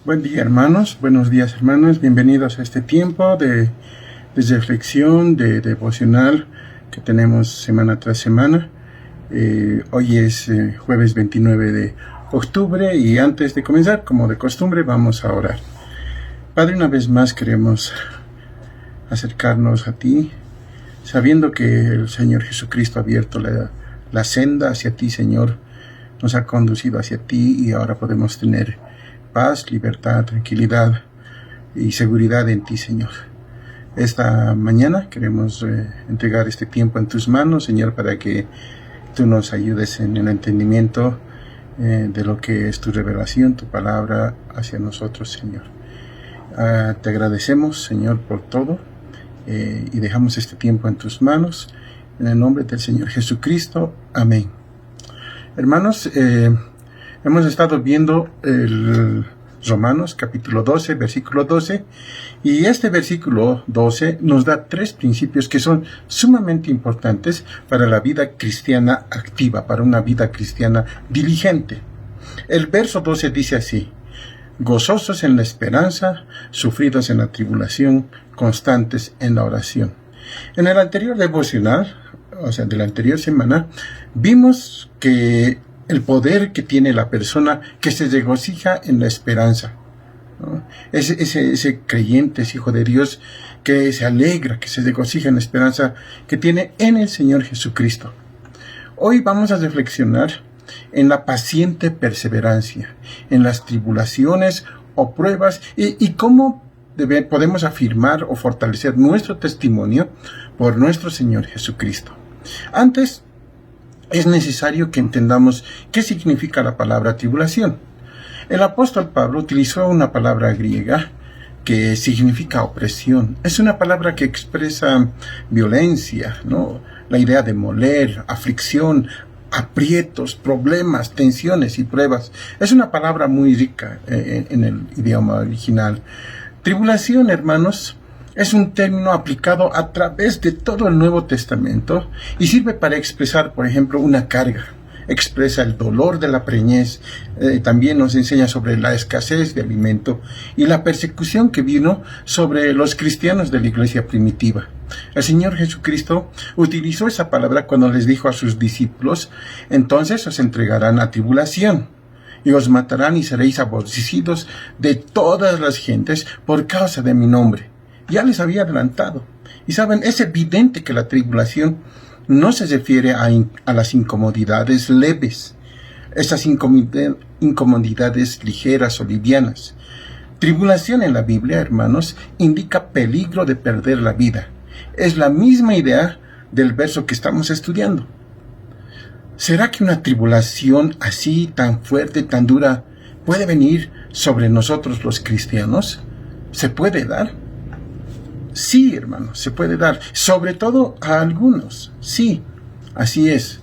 Buen día, hermanos, buenos días, hermanos, bienvenidos a este tiempo de reflexión, de devocional que tenemos semana tras semana. Hoy es jueves 29 de octubre y antes de comenzar, como de costumbre, vamos a orar. Padre, una vez más queremos acercarnos a ti, sabiendo que el Señor Jesucristo ha abierto la senda hacia ti, Señor, nos ha conducido hacia ti y ahora podemos tener paz, libertad, tranquilidad y seguridad en ti, Señor. Esta mañana queremos entregar este tiempo en tus manos, Señor, para que tú nos ayudes en el entendimiento de lo que es tu revelación, tu palabra hacia nosotros, Señor. Te agradecemos, Señor, por todo y dejamos este tiempo en tus manos. En el nombre del Señor Jesucristo. Amén. Hermanos, hemos estado viendo el Romanos capítulo 12, versículo 12, y este versículo 12 nos da tres principios que son sumamente importantes para la vida cristiana activa, para una vida cristiana diligente. El verso 12 dice así: gozosos en la esperanza, sufridos en la tribulación, constantes en la oración. En el anterior devocional, o sea, de la anterior semana, vimos que el poder que tiene la persona que se regocija en la esperanza, ¿no? Ese creyente, ese hijo de Dios que se alegra, que se regocija en la esperanza que tiene en el Señor Jesucristo. Hoy vamos a reflexionar en la paciente perseverancia, en las tribulaciones o pruebas y cómo podemos afirmar o fortalecer nuestro testimonio por nuestro Señor Jesucristo. Antes, es necesario que entendamos qué significa la palabra tribulación. El apóstol Pablo utilizó una palabra griega que significa opresión. Es una palabra que expresa violencia, ¿no? La idea de moler, aflicción, aprietos, problemas, tensiones y pruebas. Es una palabra muy rica en el idioma original. Tribulación, hermanos, es un término aplicado a través de todo el Nuevo Testamento y sirve para expresar, por ejemplo, una carga. Expresa el dolor de la preñez, también nos enseña sobre la escasez de alimento y la persecución que vino sobre los cristianos de la iglesia primitiva. El Señor Jesucristo utilizó esa palabra cuando les dijo a sus discípulos: entonces os entregarán a tribulación y os matarán y seréis aborrecidos de todas las gentes por causa de mi nombre. Ya les había adelantado. Y saben, es evidente que la tribulación no se refiere a las incomodidades leves, esas incomodidades ligeras o livianas. Tribulación en la Biblia, hermanos, indica peligro de perder la vida. Es la misma idea del verso que estamos estudiando. ¿Será que una tribulación así, tan fuerte, tan dura, puede venir sobre nosotros los cristianos? ¿Se puede dar? Sí, hermanos, se puede dar, sobre todo a algunos. Sí, así es.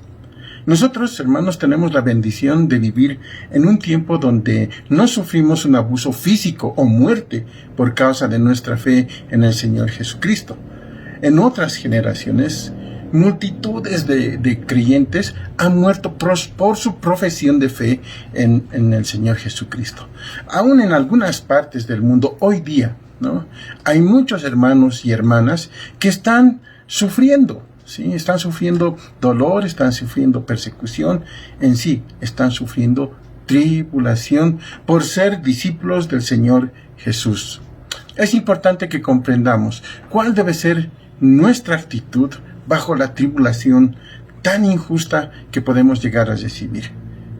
Nosotros, hermanos, tenemos la bendición de vivir en un tiempo donde no sufrimos un abuso físico o muerte por causa de nuestra fe en el Señor Jesucristo. En otras generaciones, multitudes de creyentes han muerto por su profesión de fe en el Señor Jesucristo. Aún en algunas partes del mundo, hoy día, ¿no?, hay muchos hermanos y hermanas que están sufriendo, ¿sí? Están sufriendo dolor, están sufriendo persecución, en sí, están sufriendo tribulación por ser discípulos del Señor Jesús. Es importante que comprendamos cuál debe ser nuestra actitud bajo la tribulación tan injusta que podemos llegar a recibir.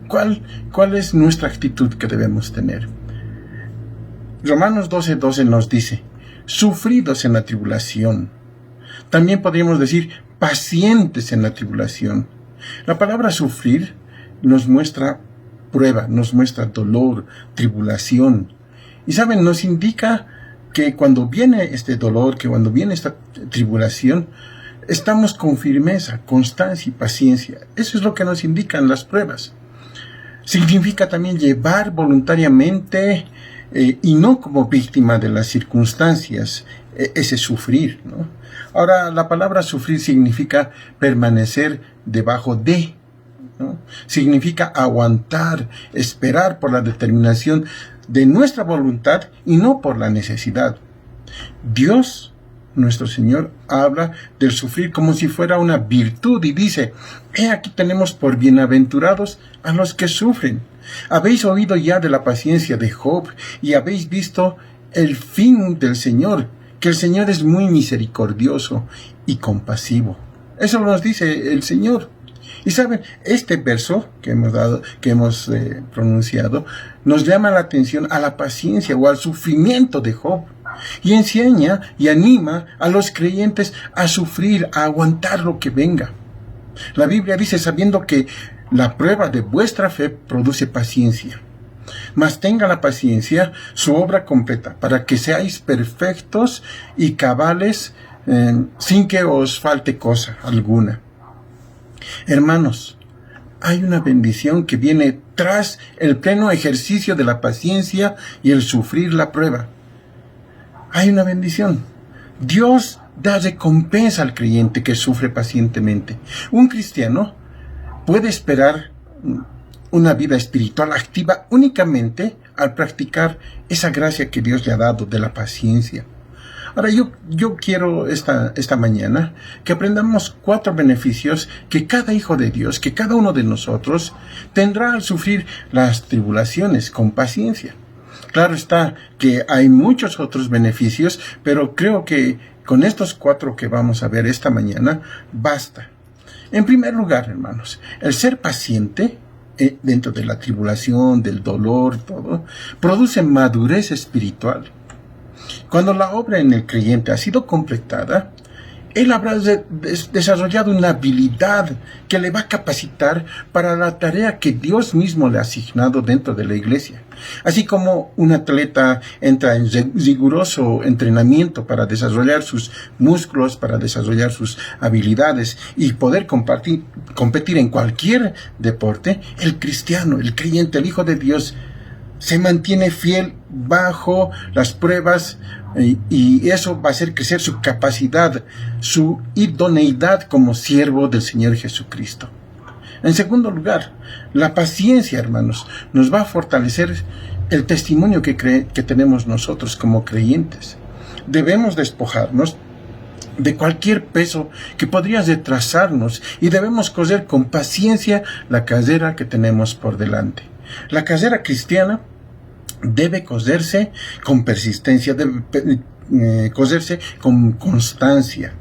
¿Cuál es nuestra actitud que debemos tener? Romanos 12:12 nos dice: sufridos en la tribulación. También podríamos decir pacientes en la tribulación. La palabra sufrir nos muestra prueba, nos muestra dolor, tribulación. Y saben, nos indica que cuando viene este dolor, que cuando viene esta tribulación, estamos con firmeza, constancia y paciencia. Eso es lo que nos indican las pruebas. Significa también llevar voluntariamente y no como víctima de las circunstancias, ese sufrir, ¿no? Ahora, la palabra sufrir significa permanecer debajo de, ¿no? Significa aguantar, esperar por la determinación de nuestra voluntad y no por la necesidad. Dios, nuestro Señor, habla del sufrir como si fuera una virtud y dice: he aquí tenemos por bienaventurados a los que sufren. Habéis oído ya de la paciencia de Job y habéis visto el fin del Señor, que el Señor es muy misericordioso y compasivo. Eso nos dice el Señor. Y saben, este verso que hemos pronunciado, nos llama la atención a la paciencia o al sufrimiento de Job. Y enseña y anima a los creyentes a sufrir, a aguantar lo que venga. La Biblia dice: sabiendo que la prueba de vuestra fe produce paciencia. Mas tenga la paciencia su obra completa, para que seáis perfectos y cabales, sin que os falte cosa alguna. Hermanos, hay una bendición que viene tras el pleno ejercicio de la paciencia y el sufrir la prueba. Hay una bendición. Dios da recompensa al creyente que sufre pacientemente. Un cristiano puede esperar una vida espiritual activa únicamente al practicar esa gracia que Dios le ha dado de la paciencia. Ahora yo quiero esta mañana que aprendamos 4 beneficios que cada hijo de Dios, que cada uno de nosotros tendrá al sufrir las tribulaciones con paciencia. Claro está que hay muchos otros beneficios, pero creo que con estos 4 que vamos a ver esta mañana basta. En primer lugar, hermanos, el ser paciente dentro de la tribulación, del dolor, todo, produce madurez espiritual. Cuando la obra en el creyente ha sido completada, él habrá desarrollado una habilidad que le va a capacitar para la tarea que Dios mismo le ha asignado dentro de la iglesia. Así como un atleta entra en riguroso entrenamiento para desarrollar sus músculos, para desarrollar sus habilidades y poder competir en cualquier deporte, el cristiano, el creyente, el Hijo de Dios, se mantiene fiel bajo las pruebas y eso va a hacer crecer su capacidad, su idoneidad como siervo del Señor Jesucristo. En segundo lugar, la paciencia, hermanos, nos va a fortalecer el testimonio que tenemos nosotros como creyentes. Debemos despojarnos de cualquier peso que podría retrasarnos y debemos correr con paciencia la carrera que tenemos por delante. La carrera cristiana debe correrse con persistencia, debe correrse con constancia.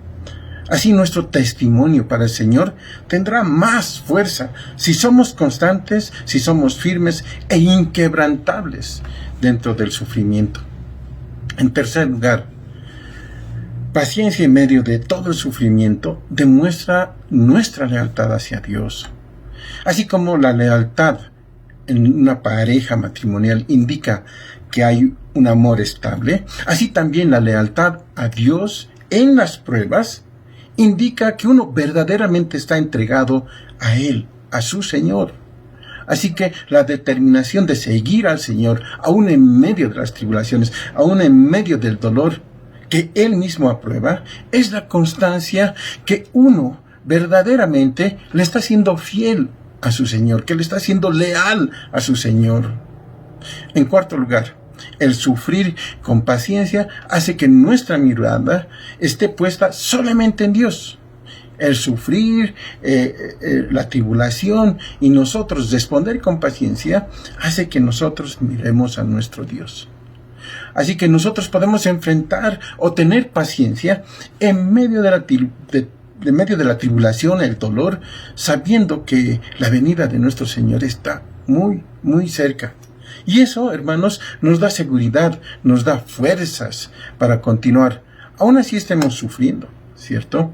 Así nuestro testimonio para el Señor tendrá más fuerza si somos constantes, si somos firmes e inquebrantables dentro del sufrimiento. En tercer lugar, paciencia en medio de todo el sufrimiento demuestra nuestra lealtad hacia Dios. Así como la lealtad en una pareja matrimonial indica que hay un amor estable, así también la lealtad a Dios en las pruebas indica que uno verdaderamente está entregado a Él, a su Señor. Así que la determinación de seguir al Señor, aún en medio de las tribulaciones, aún en medio del dolor que Él mismo aprueba, es la constancia que uno verdaderamente le está siendo fiel a su Señor, que le está siendo leal a su Señor. En cuarto lugar, el sufrir con paciencia hace que nuestra mirada esté puesta solamente en Dios. El sufrir, la tribulación y nosotros responder con paciencia hace que nosotros miremos a nuestro Dios. Así que nosotros podemos enfrentar o tener paciencia en medio de la tribulación, el dolor, sabiendo que la venida de nuestro Señor está muy, muy cerca. Y eso, hermanos, nos da seguridad, nos da fuerzas para continuar. Aún así estemos sufriendo, ¿cierto?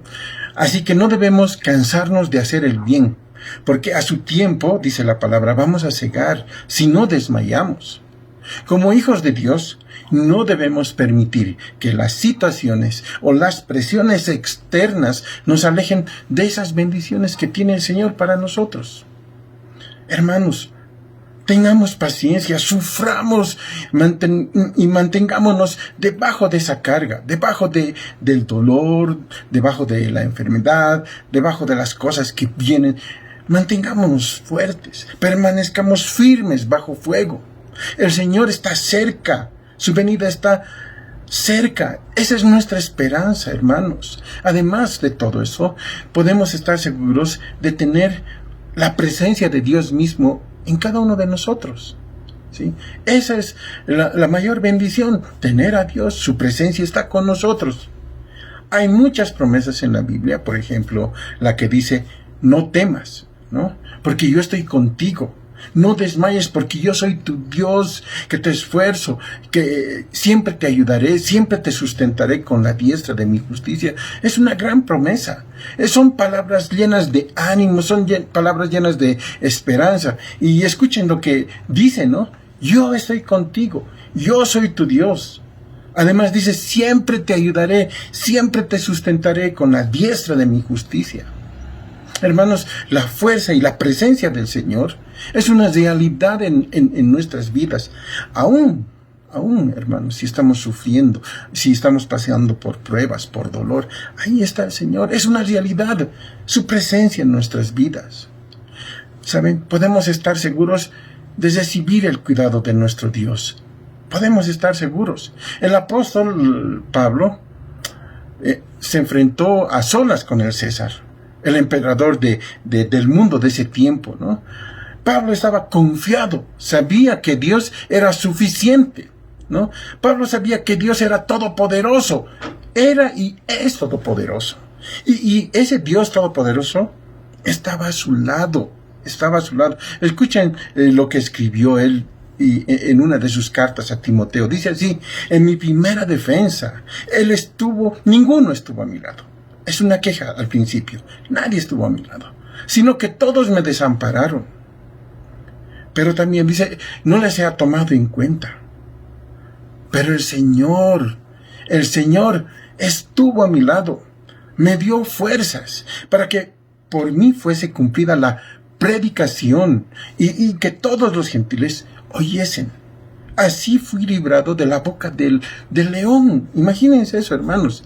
Así que no debemos cansarnos de hacer el bien, porque a su tiempo, dice la palabra, vamos a cegar si no desmayamos. Como hijos de Dios, no debemos permitir que las situaciones o las presiones externas nos alejen de esas bendiciones que tiene el Señor para nosotros. Hermanos, tengamos paciencia, suframos y mantengámonos debajo de esa carga, debajo del dolor, debajo de la enfermedad, debajo de las cosas que vienen. Mantengámonos fuertes, permanezcamos firmes bajo fuego. El Señor está cerca. Su venida está cerca. Esa es nuestra esperanza, hermanos. Además de todo eso, podemos estar seguros de tener la presencia de Dios mismo en cada uno de nosotros. ¿Sí? Esa es la mayor bendición, tener a Dios. Su presencia está con nosotros. Hay muchas promesas en la Biblia, por ejemplo, la que dice, no temas, ¿no? Porque yo estoy contigo. No desmayes porque yo soy tu Dios, que te esfuerzo, que siempre te ayudaré, siempre te sustentaré con la diestra de mi justicia. Es una gran promesa. Son palabras llenas de ánimo, son palabras llenas de esperanza. Y escuchen lo que dice, ¿no? Yo estoy contigo, yo soy tu Dios. Además dice, siempre te ayudaré, siempre te sustentaré con la diestra de mi justicia. Hermanos, la fuerza y la presencia del Señor es una realidad en nuestras vidas. Aún, hermanos, si estamos sufriendo, si estamos pasando por pruebas, por dolor, ahí está el Señor. Es una realidad, su presencia en nuestras vidas. ¿Saben? Podemos estar seguros de recibir el cuidado de nuestro Dios. Podemos estar seguros. El apóstol Pablo se enfrentó a solas con el César, el emperador del mundo de ese tiempo, ¿no? Pablo estaba confiado, sabía que Dios era suficiente, ¿no? Pablo sabía que Dios era todopoderoso, era y es todopoderoso. Y ese Dios todopoderoso estaba a su lado, Escuchen lo que escribió él en una de sus cartas a Timoteo. Dice así, en mi primera defensa, ninguno estuvo a mi lado. Es una queja al principio. Nadie estuvo a mi lado, sino que todos me desampararon. Pero también dice, no les he tomado en cuenta. Pero el Señor estuvo a mi lado, me dio fuerzas para que por mí fuese cumplida la predicación y que todos los gentiles oyesen. Así fui librado de la boca del león. Imagínense eso, hermanos.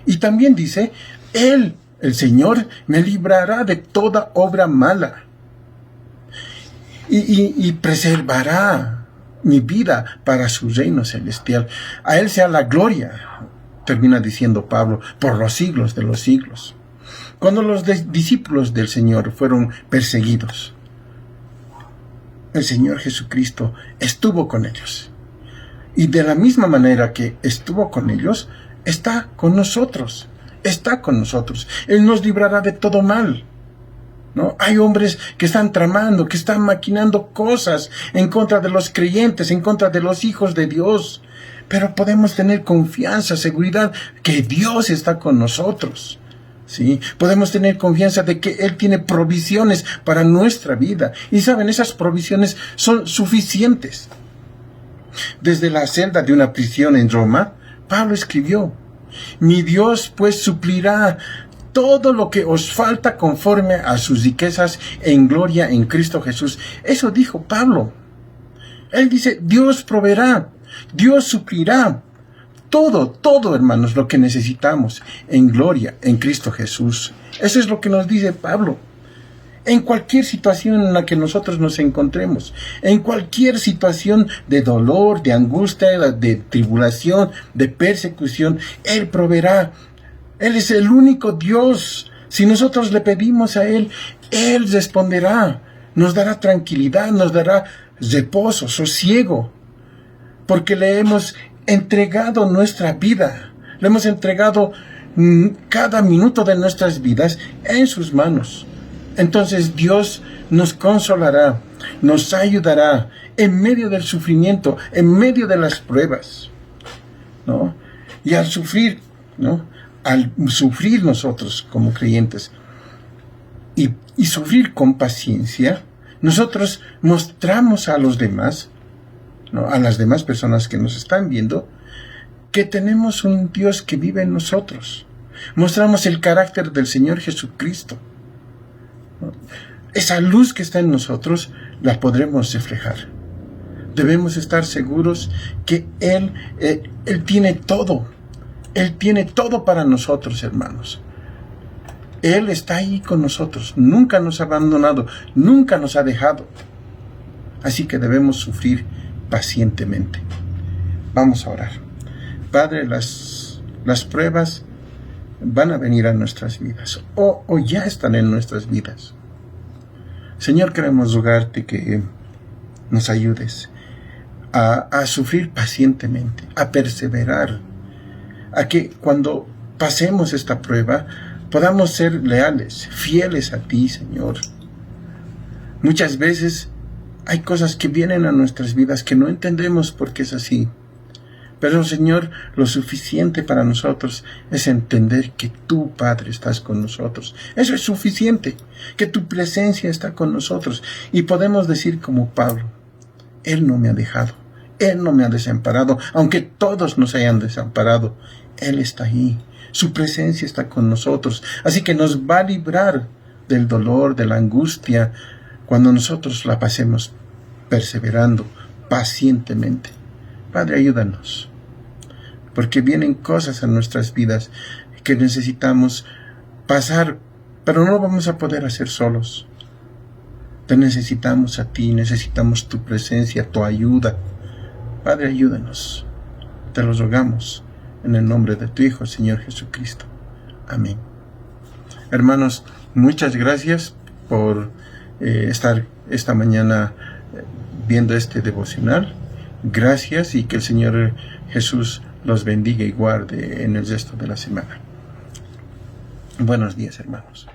Y también dice, el Señor, me librará de toda obra mala y preservará mi vida para su reino celestial. A Él sea la gloria, termina diciendo Pablo, por los siglos de los siglos. Cuando los discípulos del Señor fueron perseguidos, el Señor Jesucristo estuvo con ellos. Y de la misma manera que estuvo con ellos, está con nosotros. Él nos librará de todo mal, ¿no? Hay hombres que están tramando, que están maquinando cosas en contra de los creyentes, en contra de los hijos de Dios. Pero podemos tener confianza, seguridad, que Dios está con nosotros. ¿Sí? Podemos tener confianza de que Él tiene provisiones para nuestra vida. Y saben, esas provisiones son suficientes. Desde la celda de una prisión en Roma, Pablo escribió, mi Dios pues suplirá todo lo que os falta conforme a sus riquezas en gloria en Cristo Jesús. Eso dijo Pablo. Él dice, Dios proveerá, Dios suplirá todo, hermanos, lo que necesitamos en gloria en Cristo Jesús. Eso es lo que nos dice Pablo. En cualquier situación en la que nosotros nos encontremos, en cualquier situación de dolor, de angustia, de tribulación, de persecución, Él proveerá. Él es el único Dios. Si nosotros le pedimos a Él, Él responderá. Nos dará tranquilidad, nos dará reposo, sosiego, porque le hemos entregado nuestra vida, le hemos entregado cada minuto de nuestras vidas en sus manos. Entonces Dios nos consolará, nos ayudará en medio del sufrimiento, en medio de las pruebas, ¿no? Y al sufrir, ¿no? Al sufrir nosotros como creyentes y sufrir con paciencia, nosotros mostramos a los demás, ¿no? A las demás personas que nos están viendo, que tenemos un Dios que vive en nosotros. Mostramos el carácter del Señor Jesucristo, ¿no? Esa luz que está en nosotros la podremos reflejar. Debemos estar seguros que Él tiene todo. Él tiene todo para nosotros, hermanos. Él está ahí con nosotros. Nunca nos ha abandonado, nunca nos ha dejado. Así que debemos sufrir pacientemente. Vamos a orar. Padre, las pruebas van a venir a nuestras vidas o ya están en nuestras vidas. Señor, queremos rogarte que nos ayudes a sufrir pacientemente, a perseverar, a que cuando pasemos esta prueba podamos ser leales, fieles a ti, Señor. Muchas veces hay cosas que vienen a nuestras vidas que no entendemos por qué es así. Pero, Señor, lo suficiente para nosotros es entender que tú, Padre, estás con nosotros. Eso es suficiente, que tu presencia está con nosotros. Y podemos decir como Pablo, Él no me ha dejado, Él no me ha desamparado, aunque todos nos hayan desamparado, Él está ahí. Su presencia está con nosotros. Así que nos va a librar del dolor, de la angustia, cuando nosotros la pasemos perseverando pacientemente. Padre, ayúdanos, porque vienen cosas en nuestras vidas que necesitamos pasar, pero no lo vamos a poder hacer solos. Te necesitamos a ti, necesitamos tu presencia, tu ayuda. Padre, ayúdanos. Te lo rogamos en el nombre de tu Hijo, Señor Jesucristo. Amén. Hermanos, muchas gracias por estar esta mañana viendo este devocional. Gracias, y que el Señor Jesús los bendiga y guarde en el resto de la semana. Buenos días, hermanos.